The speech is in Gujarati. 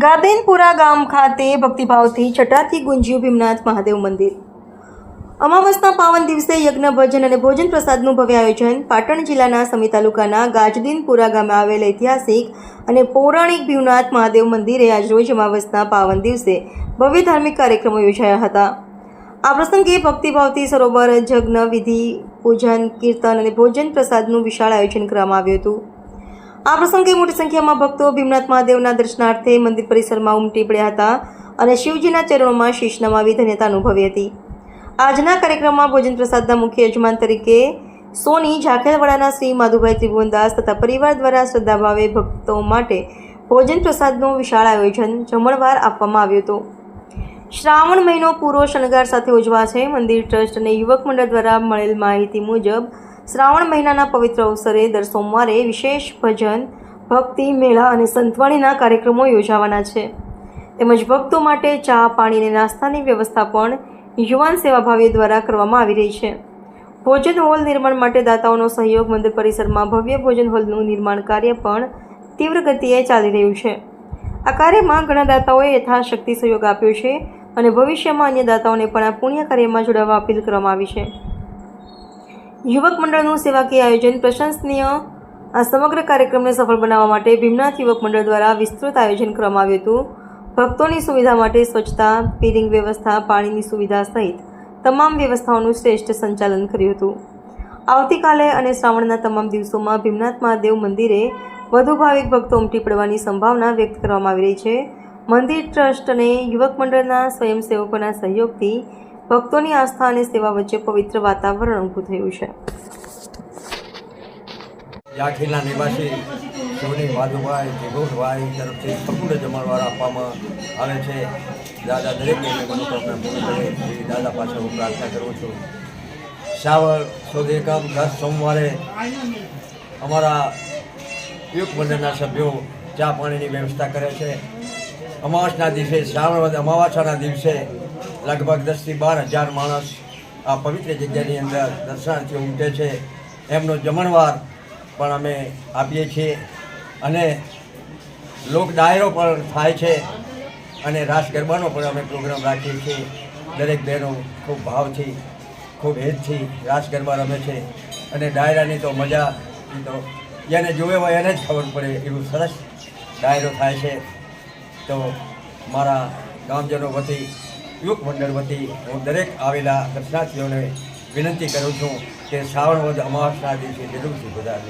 ગાદેનપુરા ગામ ખાતે ભક્તિભાવથી છટાથી ગુંજ્યું ભીમનાથ મહાદેવ મંદિર। અમાવસના પાવન દિવસે યજ્ઞ ભજન અને ભોજન પ્રસાદનું ભવ્ય આયોજન। પાટણ જિલ્લાના સમી તાલુકાના ગાજદીનપુરા ગામે આવેલ ઐતિહાસિક અને પૌરાણિક ભીમનાથ મહાદેવ મંદિરે આજરોજ અમાવસના પાવન દિવસે ભવ્ય ધાર્મિક કાર્યક્રમો યોજાયા હતા। આ પ્રસંગે ભક્તિભાવથી સરોવર યજ્ઞ વિધિ પૂજન કીર્તન અને ભોજન પ્રસાદનું વિશાળ આયોજન કરવામાં આવ્યું હતું। આ પ્રસંગે મોટી સંખ્યામાં ભક્તો ભીમનાથ મહાદેવના દર્શનાર્થે મંદિર પરિસરમાં ઉમટી પડ્યા હતા અને શિવજીના ચરણોમાં શીશ નમાવી ધન્યતા અનુભવી હતી। આજના કાર્યક્રમમાં ભોજન પ્રસાદના મુખ્ય યજમાન તરીકે સોની ઝાખેલવાડાના શ્રી માધુભાઈ ત્રિભુવનદાસ તથા પરિવાર દ્વારા શ્રદ્ધાભાવે ભક્તો માટે ભોજન પ્રસાદનું વિશાળ આયોજન જમણવાર આપવામાં આવ્યું હતું। શ્રાવણ મહિનો પૂરો શણગાર સાથે ઉજવાશે। મંદિર ટ્રસ્ટ અને યુવક મંડળ દ્વારા મળેલ માહિતી મુજબ શ્રાવણ મહિનાના પવિત્ર અવસરે દર સોમવારે વિશેષ ભજન ભક્તિ મેળા અને સંતવાણીના કાર્યક્રમો યોજાવાના છે। તેમજ ભક્તો માટે ચા પાણી અને નાસ્તાની વ્યવસ્થા પણ યુવાન સેવાભાવીઓ દ્વારા કરવામાં આવી રહી છે। ભોજન હોલ નિર્માણ માટે દાતાઓનો સહયોગ। મંદિર પરિસરમાં ભવ્ય ભોજન હોલનું નિર્માણ કાર્ય પણ તીવ્ર ગતિએ ચાલી રહ્યું છે। આ કાર્યમાં ઘણા દાતાઓએ યથાશક્તિ સહયોગ આપ્યો છે અને ભવિષ્યમાં અન્ય દાતાઓને પણ આ પુણ્ય કાર્યમાં જોડાવા અપીલ કરવામાં આવી છે। યુવક મંડળનું સેવાકીય આયોજન પ્રશંસનીય। આ સમગ્ર કાર્યક્રમને સફળ બનાવવા માટે ભીમનાથ યુવક મંડળ દ્વારા વિસ્તૃત આયોજન કરવામાં આવ્યું હતું। ભક્તોની સુવિધા માટે સ્વચ્છતા પીરિંગ વ્યવસ્થા પાણીની સુવિધા સહિત તમામ વ્યવસ્થાઓનું શ્રેષ્ઠ સંચાલન કર્યું હતું। આવતીકાલે અને શ્રાવણના તમામ દિવસોમાં ભીમનાથ મહાદેવ મંદિરે વધુ ભાવિક ભક્તો ઉમટી પડવાની સંભાવના વ્યક્ત કરવામાં આવી રહી છે। મંદિર ટ્રસ્ટ અને યુવક મંડળના સ્વયંસેવકોના સહયોગથી ભક્તોની આસ્થા અને સેવા વચ્ચે પવિત્ર વાતાવરણ ઊભું થયું છે। ઝાખીલના નિવાસી સોની માધુભાઈ ત્રિભુવનભાઈ તરફથી સંપૂર્ણ જમણવાર આપવામાં આવે છે। દાદા દરેકને મનોકામના પૂર્ણ કરે એવી દાદા પાસે હું પ્રાર્થના કરું છું। શ્રાવણ સુદ એકમ દર સોમવારે અમારા યુવક મંડળના સભ્યો ચા પાણીની વ્યવસ્થા કરે છે। અમાવાસના દિવસે શ્રાવણ અમાવાસાના દિવસે લગભગ 10 થી 12 હજાર માણસ આ પવિત્ર જગ્યાની અંદર દર્શનાર્થીઓ ઉમટે છે। એમનો જમણવાર પણ અમે આપીએ છીએ અને લોક ડાયરો પણ થાય છે અને રાસ ગરબાનો પણ અમે પ્રોગ્રામ રાખીએ છીએ। દરેક બહેનો ખૂબ ભાવથી ખૂબ હેતથી રાસ ગરબા રમે છે અને ડાયરાની તો મજા તો જેને જોવે હોય એને જ ખબર પડે એવું સરસ ડાયરો થાય છે। તો મારા ગામજનો વતી યુવક મંડળ વતી હું દરેક આવેલા દર્શનાર્થીઓને વિનંતી કરું છું કે શ્રાવણ વદ અમાવાસના દિવસે જરૂરથી બધા